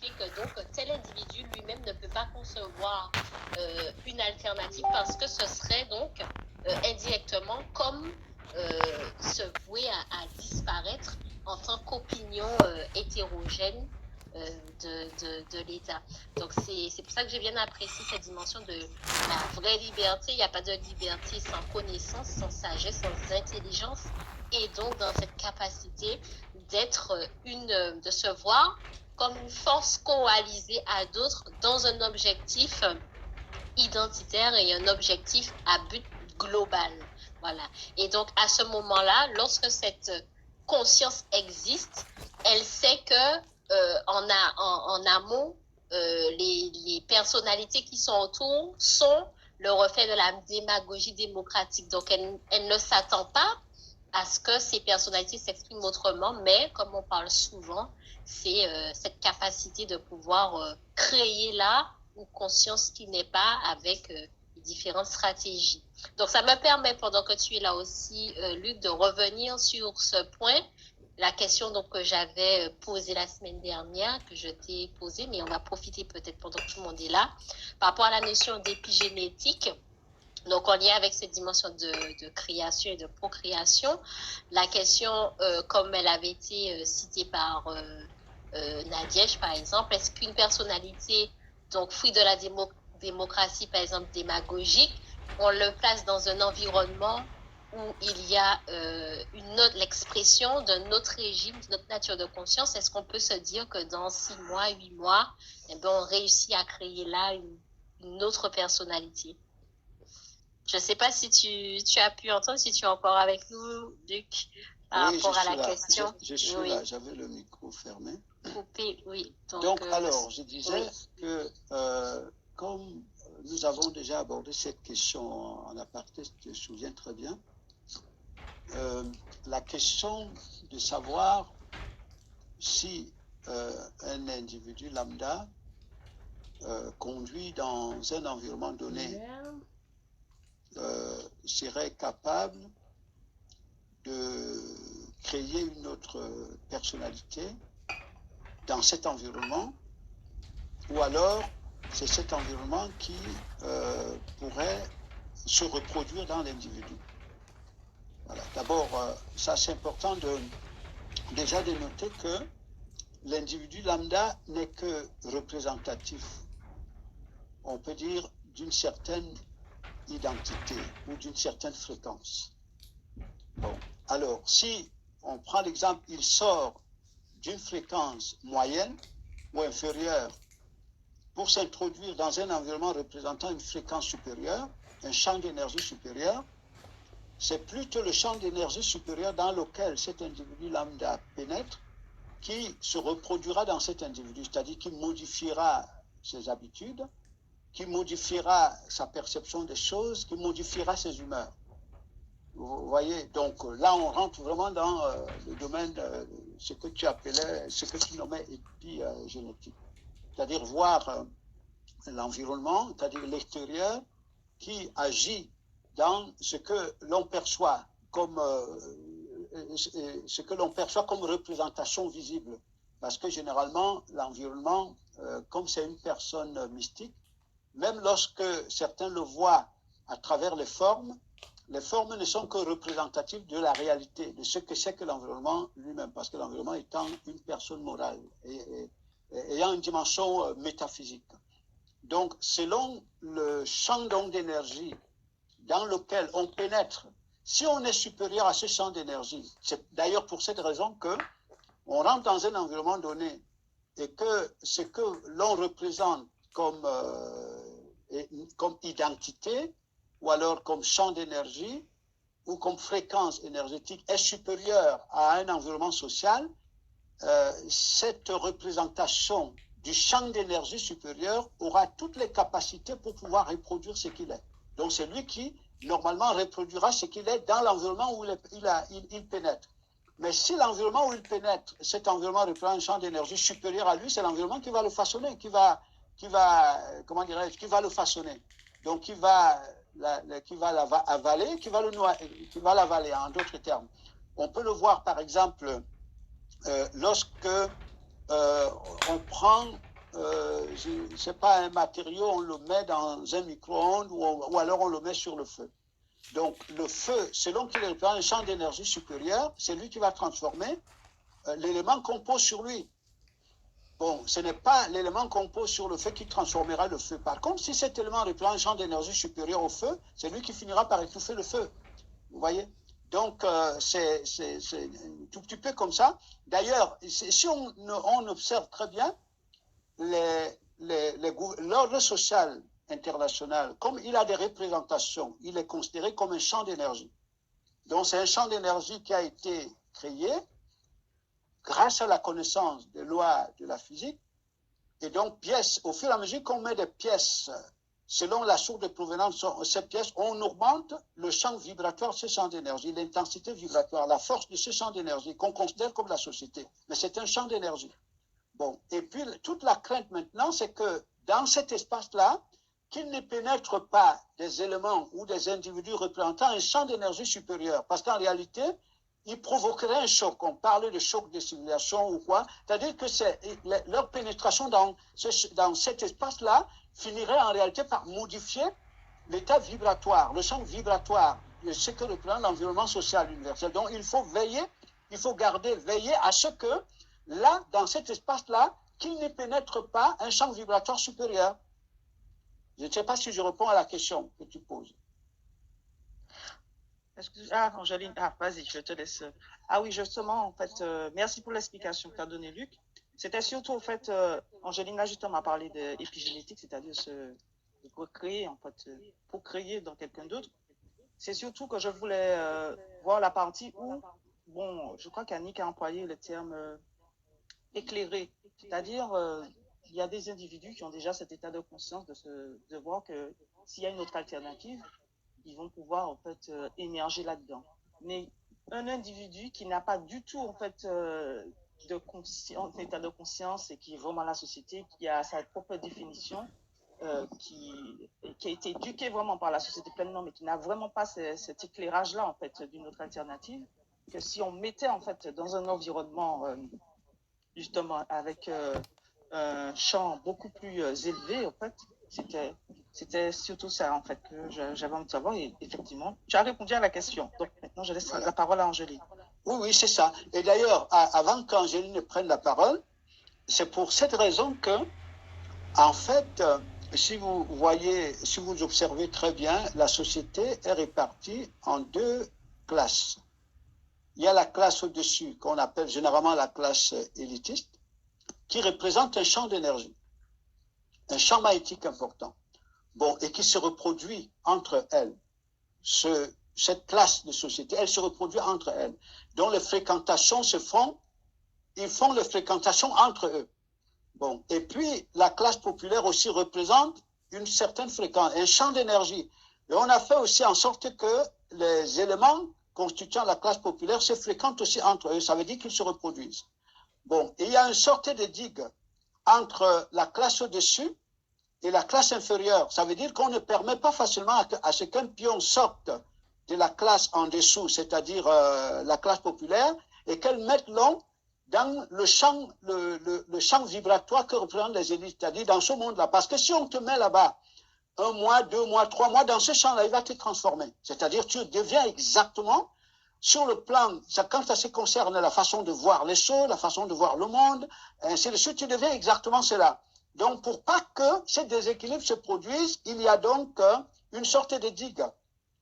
qui fait que donc tel individu lui-même ne peut pas concevoir une alternative parce que ce serait donc indirectement comme se vouer à disparaître en tant qu'opinion hétérogène de l'État. Donc, c'est pour ça que j'ai bien apprécié cette dimension de la vraie liberté. Il n'y a pas de liberté sans connaissance, sans sagesse, sans intelligence. Et donc, dans cette capacité d'être de se voir comme une force coalisée à d'autres dans un objectif identitaire et un objectif à but global. Voilà. Et donc, à ce moment-là, lorsque cette conscience existe, elle sait que en amont, les personnalités qui sont autour sont le reflet de la démagogie démocratique. Donc, elle ne s'attend pas à ce que ces personnalités s'expriment autrement, mais comme on parle souvent, c'est cette capacité de pouvoir créer là une conscience qui n'est pas avec différentes stratégies. Donc, ça me permet, pendant que tu es là aussi, Luc, de revenir sur ce point. La question donc, que j'avais posée la semaine dernière, que je t'ai posée, mais on va profiter peut-être pendant que tout le monde est là, par rapport à la notion d'épigénétique. Donc, en lien avec cette dimension de création et de procréation, la question, comme elle avait été citée par Nadège, par exemple, est-ce qu'une personnalité, donc fruit de la démocratie, par exemple, démagogique, on le place dans un environnement où il y a l'expression d'un autre régime, d'une autre nature de conscience? Est-ce qu'on peut se dire que dans 6 mois, 8 mois, eh bien, on réussit à créer là une autre personnalité? Je ne sais pas si tu as pu entendre, si tu es encore avec nous, Luc, par rapport à la question. Je suis là, j'avais le micro fermé. Coupé, oui. Donc alors, je disais que comme nous avons déjà abordé cette question en aparté, je te souviens très bien, la question de savoir si un individu lambda conduit dans un environnement donné serait capable de créer une autre personnalité dans cet environnement, ou alors c'est cet environnement qui pourrait se reproduire dans l'individu. Voilà. D'abord, ça c'est important déjà de noter que l'individu lambda n'est que représentatif, on peut dire, d'une certaine identité ou d'une certaine fréquence. Bon, alors, si on prend l'exemple, il sort d'une fréquence moyenne ou inférieure pour s'introduire dans un environnement représentant une fréquence supérieure, un champ d'énergie supérieur, c'est plutôt le champ d'énergie supérieur dans lequel cet individu lambda pénètre qui se reproduira dans cet individu, c'est-à-dire qui modifiera ses habitudes, qui modifiera sa perception des choses, qui modifiera ses humeurs. Vous voyez, donc là, on rentre vraiment dans le domaine de ce que tu appelais, ce que tu nommais épigénétique. C'est-à-dire voir l'environnement, c'est-à-dire l'extérieur, qui agit dans ce que l'on perçoit comme représentation visible. Parce que généralement, l'environnement, comme c'est une personne mystique, même lorsque certains le voient à travers les formes ne sont que représentatives de la réalité, de ce que c'est que l'environnement lui-même, parce que l'environnement étant une personne morale et ayant une dimension métaphysique. Donc, selon le champ d'énergie dans lequel on pénètre, si on est supérieur à ce champ d'énergie, c'est d'ailleurs pour cette raison que on rentre dans un environnement donné et que ce que l'on représente comme identité, ou alors comme champ d'énergie, ou comme fréquence énergétique est supérieure à un environnement social, cette représentation du champ d'énergie supérieur aura toutes les capacités pour pouvoir reproduire ce qu'il est. Donc c'est lui qui, normalement, reproduira ce qu'il est dans l'environnement où il pénètre. Mais si l'environnement où il pénètre, cet environnement représente un champ d'énergie supérieur à lui, c'est l'environnement qui va le façonner, qui va le façonner. Donc qui va l'avaler, qui va l'avaler, en d'autres termes. On peut le voir, par exemple, lorsque on prend c'est pas un matériau, on le met dans un micro-ondes ou alors on le met sur le feu. Donc le feu, selon qu'il représente un champ d'énergie supérieur, c'est lui qui va transformer l'élément qu'on pose sur lui. Bon, ce n'est pas l'élément qu'on pose sur le feu qui transformera le feu. Par contre, si cet élément représente un champ d'énergie supérieur au feu, c'est lui qui finira par étouffer le feu. Vous voyez? Donc, c'est un tout petit peu comme ça. D'ailleurs, si on observe très bien, l'ordre social international, comme il a des représentations, il est considéré comme un champ d'énergie. Donc, c'est un champ d'énergie qui a été créé grâce à la connaissance des lois de la physique. Et donc, au fur et à mesure qu'on met des pièces, selon la source de provenance de ces pièces, on augmente le champ vibratoire, ce champ d'énergie, l'intensité vibratoire, la force de ce champ d'énergie qu'on considère comme la société. Mais c'est un champ d'énergie. Bon, et puis toute la crainte maintenant, c'est que dans cet espace-là, qu'il ne pénètre pas des éléments ou des individus représentant un champ d'énergie supérieur. Parce qu'en réalité, il provoquerait un choc. On parle de choc de civilisation ou quoi. C'est-à-dire que leur pénétration dans cet espace-là finirait en réalité par modifier l'état vibratoire, le champ vibratoire, ce que représente l'environnement social universel. Donc il faut veiller, veiller à ce que là, dans cet espace-là, qu'il ne pénètre pas un champ vibratoire supérieur. Je ne sais pas si je réponds à la question que tu poses. Angeline, vas-y, je te laisse. Ah oui, justement, en fait, merci pour l'explication que tu as donnée, Luc. C'était surtout, en fait, Angeline a justement parlé d'épigénétique, c'est-à-dire de recréer, en fait, pour créer dans quelqu'un d'autre. C'est surtout que je voulais voir la partie où, bon, je crois qu'Annick a employé le terme éclairé, c'est-à-dire il y a des individus qui ont déjà cet état de conscience de voir que s'il y a une autre alternative, ils vont pouvoir en fait émerger là-dedans. Mais un individu qui n'a pas du tout en fait d'état de conscience et qui est vraiment la société, qui a sa propre définition, qui a été éduqué vraiment par la société pleinement, mais qui n'a vraiment pas cet éclairage-là en fait d'une autre alternative, que si on mettait en fait dans un environnement justement avec un champ beaucoup plus élevé, en fait, c'était surtout ça, en fait, que j'avais envie de savoir. Et effectivement, tu as répondu à la question. Donc, maintenant, je laisse la parole à Angéline. Oui, c'est ça. Et d'ailleurs, avant qu'Angéline ne prenne la parole, c'est pour cette raison que, en fait, si vous observez très bien, la société est répartie en deux classes. Il y a la classe au-dessus, qu'on appelle généralement la classe élitiste, qui représente un champ d'énergie, un champ magnétique important. Bon, et qui se reproduit entre elles. Cette classe de société, elle se reproduit entre elles. Donc les fréquentations ils font les fréquentations entre eux. Bon, et puis la classe populaire aussi représente une certaine fréquence, un champ d'énergie. Et on a fait aussi en sorte que les éléments constituant la classe populaire se fréquentent aussi entre eux. Ça veut dire qu'ils se reproduisent. Bon, et il y a une sorte de digue entre la classe au-dessus et la classe inférieure. Ça veut dire qu'on ne permet pas facilement à ce qu'un pion sorte de la classe en dessous, c'est-à-dire la classe populaire, et qu'elle mette l'homme dans le champ vibratoire que représentent les élites, c'est-à-dire dans ce monde-là. Parce que si on te met là-bas 1 mois, 2 mois, 3 mois, dans ce champ-là, il va te transformer. C'est-à-dire tu deviens exactement sur le plan, quand ça se concerne la façon de voir les choses, la façon de voir le monde, ainsi de suite, tu deviens exactement cela. Donc, pour pas que ces déséquilibres se produisent, il y a donc une sorte de digue.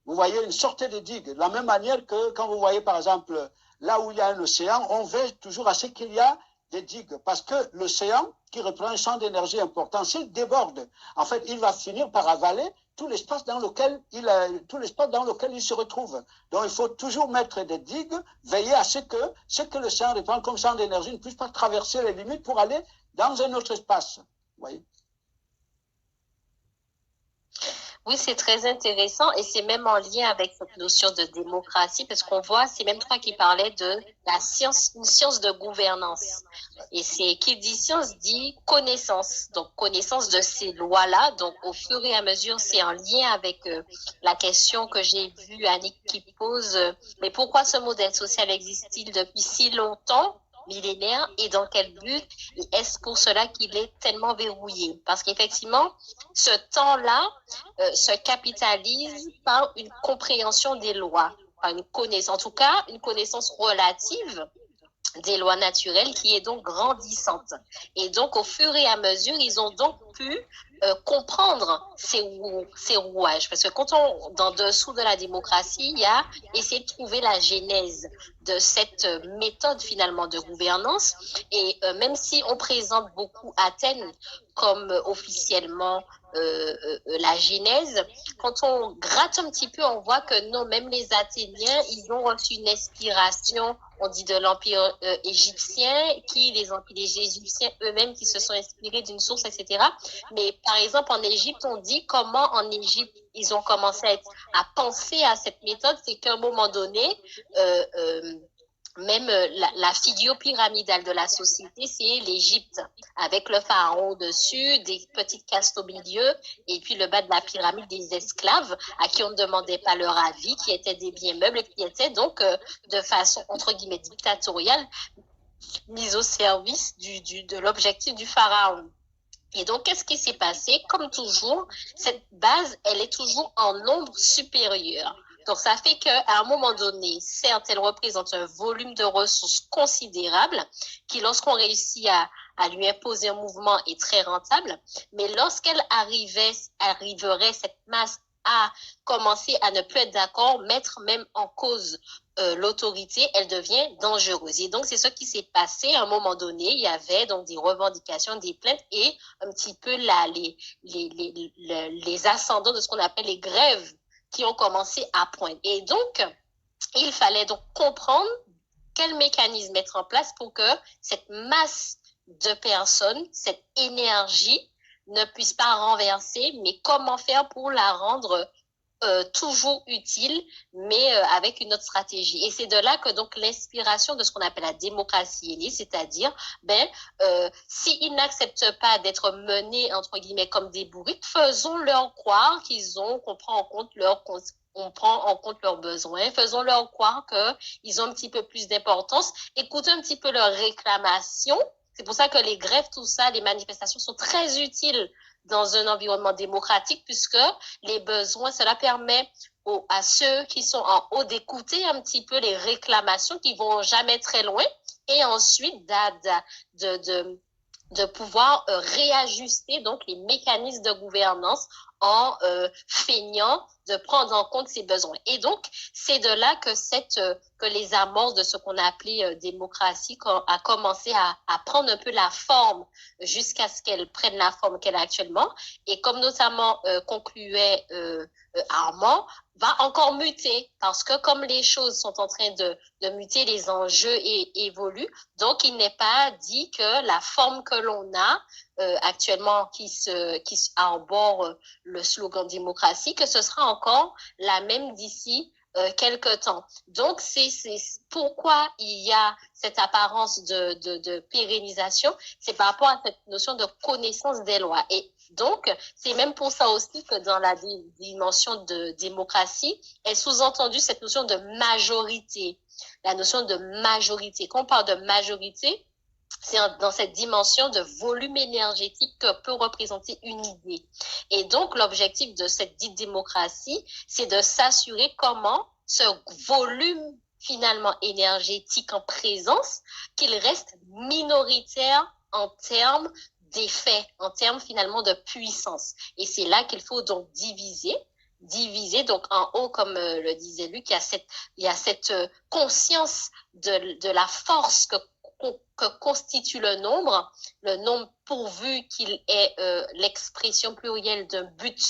Vous voyez, une sorte de digue. De la même manière que quand vous voyez, par exemple, là où il y a un océan, on veille toujours à ce qu'il y a des digues. Parce que l'océan, qui représente un champ d'énergie important, s'il déborde, en fait, il va finir par avaler tout l'espace dans lequel il se retrouve. Donc, il faut toujours mettre des digues, veiller à ce que l'océan reprend comme champ d'énergie ne puisse pas traverser les limites pour aller dans un autre espace. Vous voyez? Oui, c'est très intéressant et c'est même en lien avec cette notion de démocratie parce qu'on voit, c'est même toi qui parlais de la science, une science de gouvernance. Et c'est qui dit science dit connaissance. Donc, connaissance de ces lois-là. Donc, au fur et à mesure, c'est en lien avec la question que j'ai vue Annick qui pose. Mais pourquoi ce modèle social existe-t-il depuis si longtemps? millénaire et dans quel but? Et est-ce pour cela qu'il est tellement verrouillé? Parce qu'effectivement, ce temps-là se capitalise par une compréhension des lois, par une connaissance, en tout cas, une connaissance relative des lois naturelles qui est donc grandissante. Et donc, au fur et à mesure, ils ont donc pu comprendre ces rouages. Parce que quand on, dans dessous de la démocratie, il y a essayé de trouver la genèse de cette méthode finalement de gouvernance. Et même si on présente beaucoup Athènes comme officiellement la genèse, quand on gratte un petit peu, on voit que non, même les Athéniens, ils ont reçu une inspiration, on dit de l'empire égyptien, les Égyptiens eux-mêmes qui se sont inspirés d'une source, etc. Mais par exemple, en Égypte, on dit comment en Égypte, ils ont commencé à penser à cette méthode, c'est qu'à un moment donné, même la figure pyramidale de la société, c'est l'Égypte, avec le pharaon au-dessus, des petites castes au milieu, et puis le bas de la pyramide des esclaves, à qui on ne demandait pas leur avis, qui étaient des biens meubles, et qui étaient donc de façon, entre guillemets, dictatoriale, mis au service de l'objectif du pharaon. Et donc, qu'est-ce qui s'est passé? Comme toujours, cette base, elle est toujours en nombre supérieur. Donc, ça fait qu'à un moment donné, certes, elle représente un volume de ressources considérable qui, lorsqu'on réussit à lui imposer un mouvement, est très rentable. Mais lorsqu'elle arriverait, cette masse, à commencer à ne plus être d'accord, mettre même en cause l'autorité, elle devient dangereuse. Et donc, c'est ce qui s'est passé à un moment donné. Il y avait donc des revendications, des plaintes et un petit peu les ascendants de ce qu'on appelle les grèves qui ont commencé à poindre. Et donc, il fallait donc comprendre quel mécanisme mettre en place pour que cette masse de personnes, cette énergie, ne puisse pas renverser, mais comment faire pour la rendre toujours utile, mais avec une autre stratégie. Et c'est de là que donc l'inspiration de ce qu'on appelle la démocratie est née, c'est-à-dire, s'ils n'acceptent pas d'être menés, entre guillemets, comme des bourriques, faisons-leur croire qu'on prend en compte leurs besoins, faisons-leur croire qu'ils ont un petit peu plus d'importance, écoutez un petit peu leurs réclamations. C'est pour ça que les grèves, tout ça, les manifestations sont très utiles dans un environnement démocratique, puisque les besoins, cela permet à ceux qui sont en haut d'écouter un petit peu les réclamations qui vont jamais très loin, et ensuite de pouvoir réajuster donc les mécanismes de gouvernance en feignant de prendre en compte ces besoins. Et donc, c'est de là que les amorces de ce qu'on a appelé démocratie a commencé à prendre un peu la forme jusqu'à ce qu'elle prenne la forme qu'elle a actuellement. Et comme notamment concluait Armand, va encore muter parce que comme les choses sont en train de muter, les enjeux évoluent. Donc, il n'est pas dit que la forme que l'on a actuellement qui arbore le slogan démocratie, que ce sera encore la même d'ici quelque temps. Donc, c'est pourquoi il y a cette apparence de pérennisation, c'est par rapport à cette notion de connaissance des lois. Et donc, c'est même pour ça aussi que dans la dimension de démocratie est sous-entendue cette notion de majorité. La notion de majorité. Quand on parle de majorité, c'est dans cette dimension de volume énergétique que peut représenter une idée. Et donc, l'objectif de cette dite démocratie, c'est de s'assurer comment ce volume finalement énergétique en présence, qu'il reste minoritaire en termes d'effet, en termes finalement de puissance. Et c'est là qu'il faut donc diviser, donc en haut, comme le disait Luc, il y a cette conscience de la force que constitue le nombre pourvu qu'il ait l'expression plurielle d'un but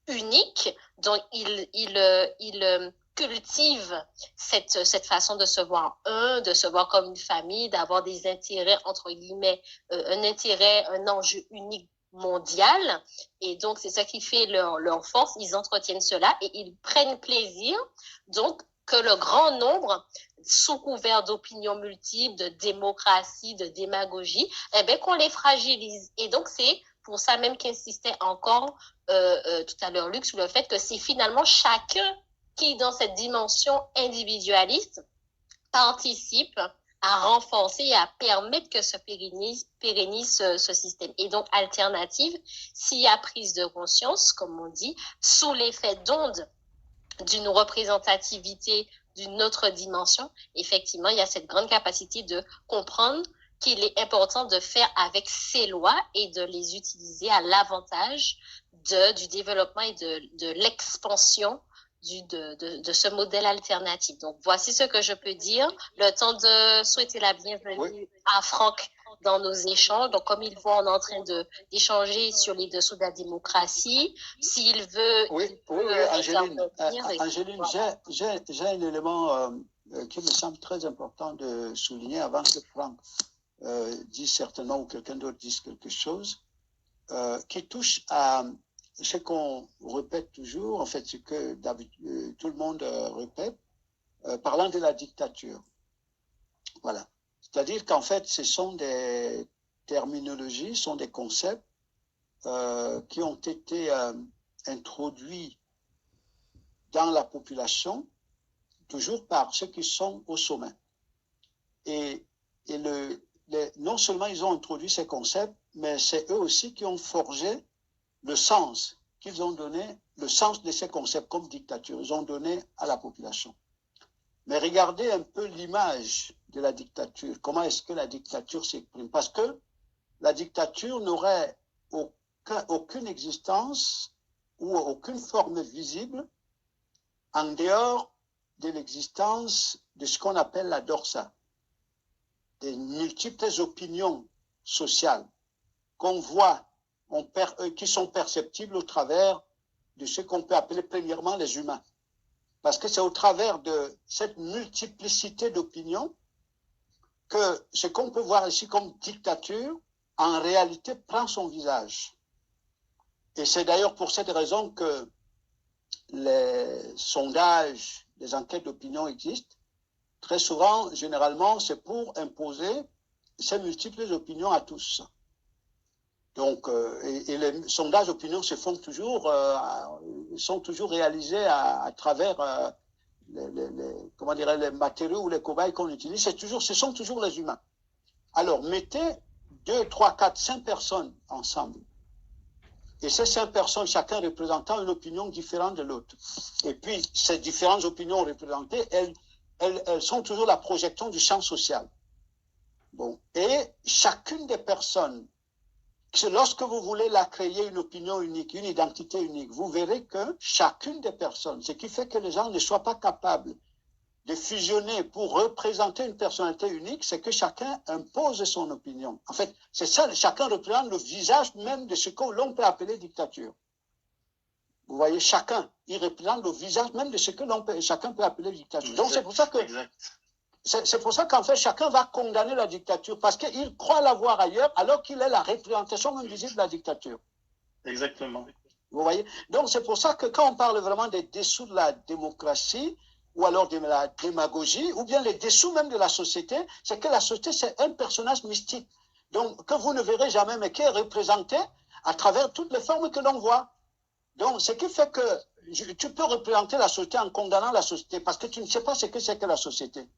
unique, dont il cultive cette façon de se voir de se voir comme une famille, d'avoir des intérêts, entre guillemets, un enjeu unique mondial. Et donc, c'est ça qui fait leur force. Ils entretiennent cela et ils prennent plaisir, donc, que le grand nombre, sous couvert d'opinions multiples, de démocratie, de démagogie, qu'on les fragilise. Et donc, c'est pour ça même qu'insistait encore tout à l'heure Luc sur le fait que c'est finalement chacun qui, dans cette dimension individualiste, participe à renforcer et à permettre que se pérennise ce système. Et donc, alternative, s'il y a prise de conscience, comme on dit, sous l'effet d'onde d'une représentativité d'une autre dimension, effectivement, il y a cette grande capacité de comprendre qu'il est important de faire avec ces lois et de les utiliser à l'avantage du développement et de l'expansion de ce modèle alternatif. Donc, voici ce que je peux dire. Le temps de souhaiter la bienvenue à Franck dans nos échanges. Donc, comme il voit, on est en train d'échanger sur les dessous de la démocratie. S'il veut... Oui, Angéline, Angéline, j'ai un élément qui me semble très important de souligner avant que Franck dise certainement ou quelqu'un d'autre dise quelque chose, qui touche à ce qu'on répète toujours, en fait, ce que tout le monde répète, parlant de la dictature. Voilà. C'est-à-dire qu'en fait, ce sont des terminologies, ce sont des concepts qui ont été introduits dans la population, toujours par ceux qui sont au sommet. Et non seulement ils ont introduit ces concepts, mais c'est eux aussi qui ont forgé le sens qu'ils ont donné, le sens de ces concepts comme dictature, ils ont donné à la population. Mais regardez un peu l'image de la dictature. Comment est-ce que la dictature s'exprime? Parce que la dictature n'aurait aucune existence ou aucune forme visible en dehors de l'existence de ce qu'on appelle la dorsa, des multiples opinions sociales qu'on voit, qui sont perceptibles au travers de ce qu'on peut appeler premièrement les humains. Parce que c'est au travers de cette multiplicité d'opinions que ce qu'on peut voir ici comme dictature, en réalité, prend son visage. Et c'est d'ailleurs pour cette raison que les sondages, les enquêtes d'opinion existent. Très souvent, généralement, c'est pour imposer ces multiples opinions à tous. Donc, et les sondages d'opinion se font toujours, sont toujours réalisés à travers les matériaux ou les cobayes qu'on utilise. Ce sont toujours les humains. Alors, mettez 2, 3, 4, 5 personnes ensemble. Et ces 5 personnes, chacun représentant une opinion différente de l'autre. Et puis, ces différentes opinions représentées, elles sont toujours la projection du champ social. Bon. Et chacune des personnes, lorsque vous voulez la créer une opinion unique, une identité unique, vous verrez que chacune des personnes, ce qui fait que les gens ne soient pas capables de fusionner pour représenter une personnalité unique, c'est que chacun impose son opinion. En fait, c'est ça, chacun représente le visage même de ce que l'on peut appeler dictature. Vous voyez, chacun, il représente le visage même de ce que chacun peut appeler dictature. Donc c'est pour ça que... C'est pour ça qu'en fait, chacun va condamner la dictature, parce qu'il croit la voir ailleurs, alors qu'il est la représentation même visible de la dictature. Exactement. Vous voyez? Donc c'est pour ça que quand on parle vraiment des dessous de la démocratie, ou alors de la démagogie, ou bien les dessous même de la société, c'est que la société, c'est un personnage mystique. Donc, que vous ne verrez jamais, mais qui est représenté à travers toutes les formes que l'on voit. Donc, ce qui fait que tu peux représenter la société en condamnant la société, parce que tu ne sais pas ce que c'est que la société.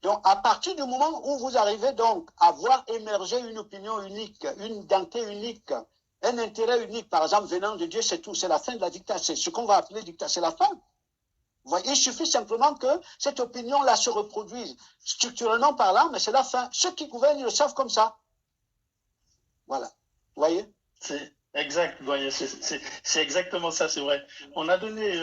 Donc, à partir du moment où vous arrivez donc à voir émerger une opinion unique, une identité unique, un intérêt unique, par exemple, venant de Dieu, c'est tout, c'est la fin de la dictature, c'est ce qu'on va appeler dictature, c'est la fin. Vous voyez, il suffit simplement que cette opinion-là se reproduise, structurellement parlant, mais c'est la fin. Ceux qui gouvernent, ils le savent comme ça. Voilà. Vous voyez? C'est exact, voyez, c'est exactement ça, c'est vrai. On a donné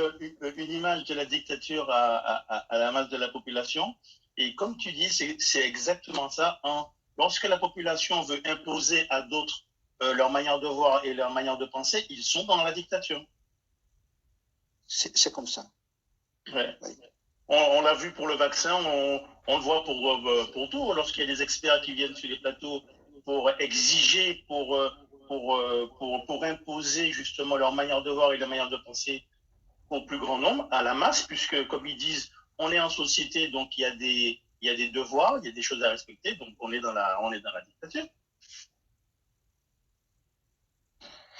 une image de la dictature à la masse de la population. Et comme tu dis, c'est exactement ça. Lorsque la population veut imposer à d'autres leur manière de voir et leur manière de penser, ils sont dans la dictature. C'est comme ça. Ouais. Oui. On l'a vu pour le vaccin, on le voit pour tout. Lorsqu'il y a des experts qui viennent sur les plateaux pour exiger, pour imposer justement leur manière de voir et leur manière de penser au plus grand nombre, à la masse, puisque comme ils disent, on est en société, donc il y a des devoirs, il y a des choses à respecter, donc on est dans la dictature.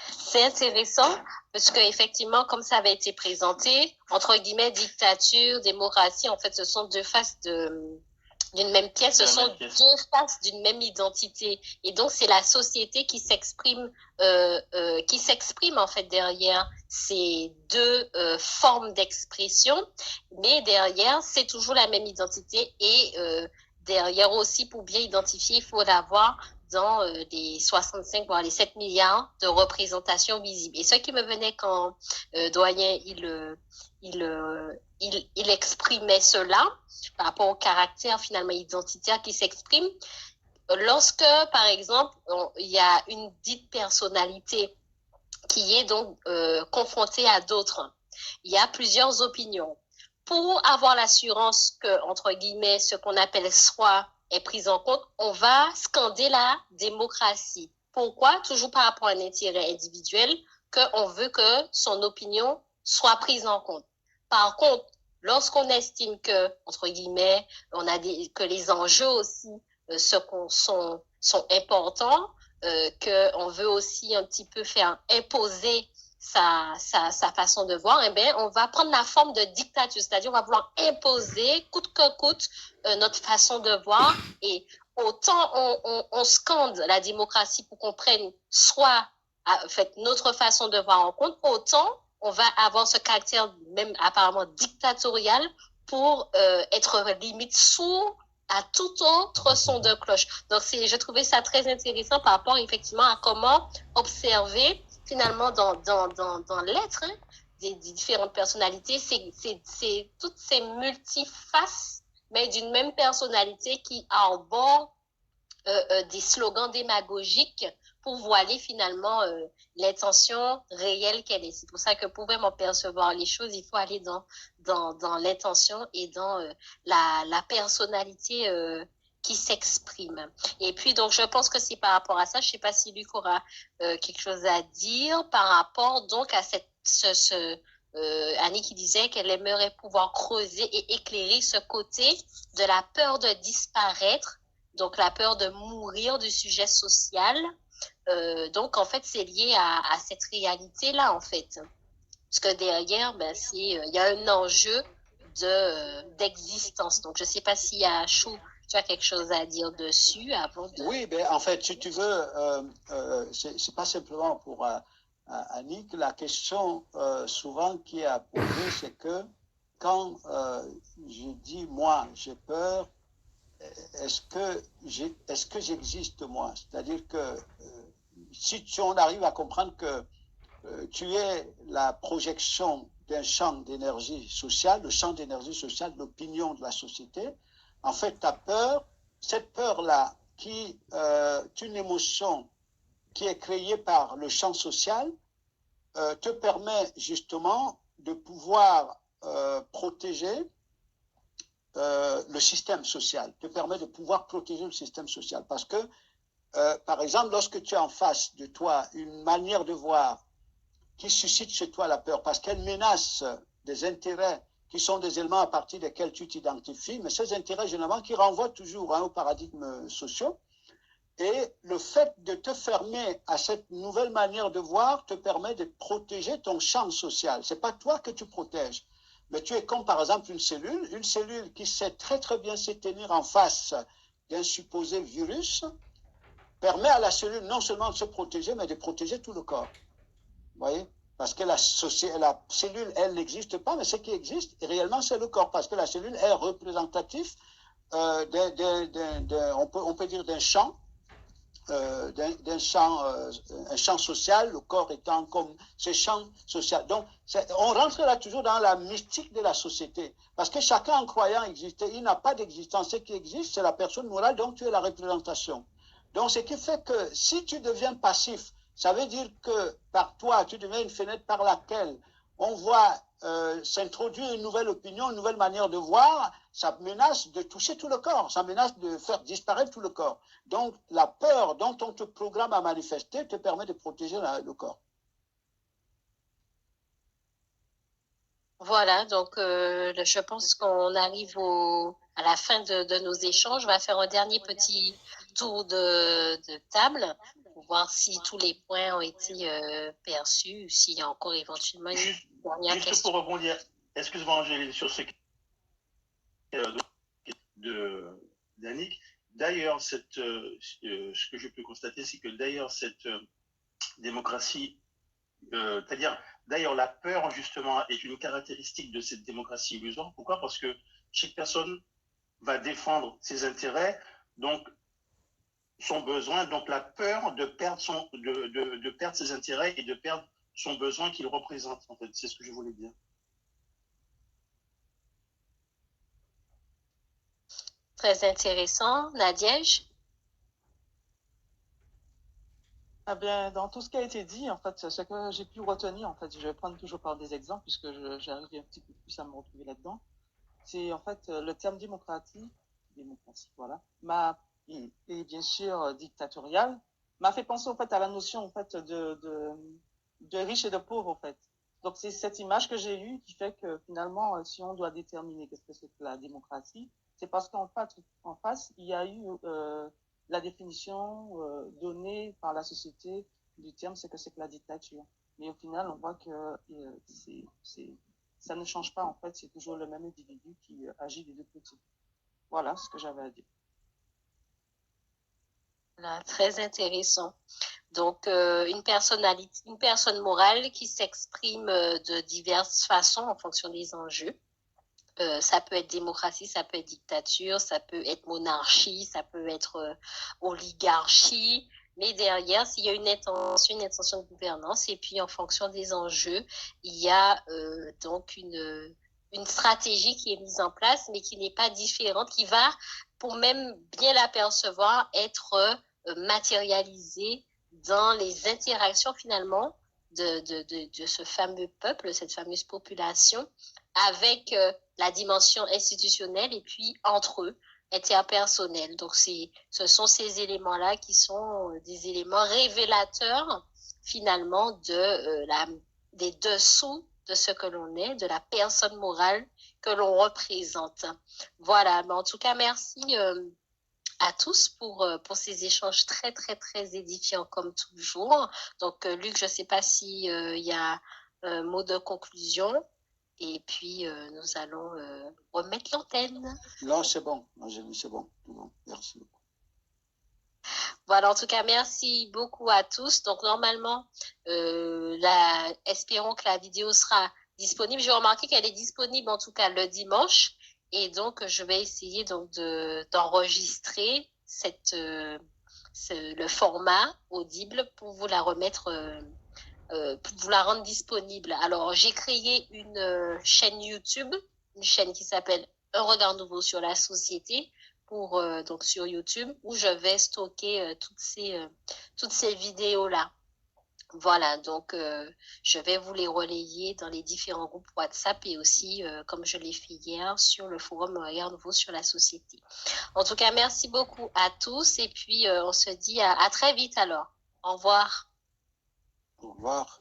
C'est intéressant parce qu'effectivement, comme ça avait été présenté, entre guillemets, dictature, démocratie, en fait, ce sont deux faces d'une même pièce, ce De la sont même pièce. deux faces d'une même identité. Et donc, c'est la société qui s'exprime en fait derrière ces deux formes d'expression, mais derrière, c'est toujours la même identité. Et derrière aussi, pour bien identifier, il faut l'avoir dans les 65, voire les 7 milliards de représentations visibles. Et ce qui me venait quand Doyen, il exprimait cela, par rapport au caractère finalement identitaire qui s'exprime. Lorsque, par exemple, il y a une dite personnalité qui est donc confrontée à d'autres, il y a plusieurs opinions. Pour avoir l'assurance que, entre guillemets, ce qu'on appelle soi est pris en compte, on va scander la démocratie. Pourquoi? Toujours par rapport à un intérêt individuel, qu'on veut que son opinion soit prise en compte. Par contre, lorsqu'on estime que, entre guillemets, que les enjeux aussi sont importants, qu'on veut aussi un petit peu faire imposer sa façon de voir, eh bien, on va prendre la forme de dictature, c'est-à-dire on va vouloir imposer coûte que coûte notre façon de voir, et autant on scande la démocratie pour qu'on prenne soit en fait, notre façon de voir en compte, autant on va avoir ce caractère même apparemment dictatorial pour être limite sourd à tout autre son de cloche. Donc, je trouvais ça très intéressant par rapport effectivement à comment observer finalement dans l'être des différentes personnalités, c'est toutes ces multifaces, mais d'une même personnalité qui arbore des slogans démagogiques pour voiler finalement l'intention réelle qu'elle est. C'est pour ça que pour vraiment percevoir les choses, il faut aller dans l'intention et dans la personnalité qui s'exprime. Et puis, donc, je pense que c'est par rapport à ça. Je ne sais pas si Luc aura quelque chose à dire par rapport donc à Annie qui disait qu'elle aimerait pouvoir creuser et éclairer ce côté de la peur de disparaître, donc la peur de mourir du sujet social. Donc, en fait, c'est lié à cette réalité-là, en fait. Parce que derrière, ben, il y a un enjeu d'existence. Donc, je ne sais pas s'il y a Chou, tu as quelque chose à dire dessus avant de... Oui, ben, en fait, si tu veux, c'est pas simplement pour Annick. La question souvent qui est à poser, c'est que quand je dis moi, j'ai peur, est-ce que j'existe moi? C'est-à-dire que si on arrive à comprendre que tu es la projection d'un champ d'énergie sociale, le champ d'énergie sociale, l'opinion de la société, en fait, ta peur, cette peur-là, qui est une émotion qui est créée par le champ social, te permet justement de pouvoir protéger le système social, te permet de pouvoir protéger le système social. Parce que, par exemple, lorsque tu as en face de toi une manière de voir qui suscite chez toi la peur, parce qu'elle menace des intérêts qui sont des éléments à partir desquels tu t'identifies, mais ces intérêts, généralement, qui renvoient toujours aux paradigmes sociaux. Et le fait de te fermer à cette nouvelle manière de voir te permet de protéger ton champ social. Ce n'est pas toi que tu protèges, mais tu es comme par exemple une cellule qui sait très très bien se tenir en face d'un supposé virus, permet à la cellule non seulement de se protéger, mais de protéger tout le corps. Vous voyez? Parce que la cellule, elle n'existe pas, mais ce qui existe, réellement, c'est le corps. Parce que la cellule est représentative, on peut dire d'un champ, un champ social, le corps étant comme ce champ social. Donc, on rentre là toujours dans la mystique de la société. Parce que chacun, en croyant exister, il n'a pas d'existence. Ce qui existe, c'est la personne morale, donc tu es la représentation. Donc, ce qui fait que si tu deviens passif, ça veut dire que par toi, tu deviens une fenêtre par laquelle on voit s'introduire une nouvelle opinion, une nouvelle manière de voir, ça menace de toucher tout le corps, ça menace de faire disparaître tout le corps. Donc, la peur dont on te programme à manifester te permet de protéger le corps. Voilà, donc je pense qu'on arrive à la fin de nos échanges. On va faire un dernier petit tour de table pour voir si tous les points ont été perçus ou s'il y a encore éventuellement une dernière Juste question. pour rebondir, excuse-moi Angéline, sur ce de d'Annick. D'ailleurs, ce que je peux constater, c'est que d'ailleurs, cette démocratie, c'est-à-dire, d'ailleurs, la peur, justement, est une caractéristique de cette démocratie illusoire. Pourquoi? Parce que chaque personne va défendre ses intérêts, donc son besoin, donc la peur de perdre, de perdre ses intérêts et de perdre son besoin qu'il représente, en fait. C'est ce que je voulais dire. Très intéressant. Nadiège? Ah bien, dans tout ce qui a été dit, en fait, ce que j'ai pu retenir, en fait, je vais prendre toujours par des exemples puisque j'arrive un petit peu plus à me retrouver là-dedans. C'est en fait le terme démocratie, voilà, et bien sûr dictatorial, m'a fait penser en fait à la notion en fait de riche et de pauvre en fait. Donc c'est cette image que j'ai eue qui fait que finalement, si on doit déterminer qu'est-ce que c'est que la démocratie, c'est parce qu'en face, il y a eu la définition donnée par la société du terme, c'est que la dictature. Mais au final, on voit que ça ne change pas, en fait, c'est toujours le même individu qui agit des deux côtés. Voilà ce que j'avais à dire. Voilà, très intéressant. Donc, une personne morale qui s'exprime de diverses façons en fonction des enjeux. Ça peut être démocratie, ça peut être dictature, ça peut être monarchie, ça peut être oligarchie. Mais derrière, s'il y a une intention de gouvernance, et puis en fonction des enjeux, il y a donc une stratégie qui est mise en place, mais qui n'est pas différente, qui va, pour même bien l'apercevoir, être matérialisée dans les interactions finalement de ce fameux peuple, cette fameuse population, avec la dimension institutionnelle et puis entre eux, interpersonnels. Donc, ce sont ces éléments-là qui sont des éléments révélateurs finalement des dessous de ce que l'on est, de la personne morale que l'on représente. Voilà, mais en tout cas, merci à tous pour ces échanges très, très, très édifiants comme toujours. Donc, Luc, je ne sais pas s'il y a un mot de conclusion. Et puis, nous allons remettre l'antenne. Non, c'est bon. C'est bon. Merci beaucoup. Voilà, en tout cas, merci beaucoup à tous. Donc, normalement, espérons que la vidéo sera disponible. J'ai remarqué qu'elle est disponible, en tout cas, le dimanche. Et donc, je vais essayer donc d'enregistrer le format audible pour vous la remettre pour vous la rendre disponible. Alors, j'ai créé une chaîne YouTube, une chaîne qui s'appelle Un regard nouveau sur la société, donc sur YouTube, où je vais stocker toutes ces vidéos-là. Voilà, donc je vais vous les relayer dans les différents groupes WhatsApp et aussi, comme je l'ai fait hier, sur le forum Un regard nouveau sur la société. En tout cas, merci beaucoup à tous et puis on se dit à très vite alors. Au revoir. Au revoir.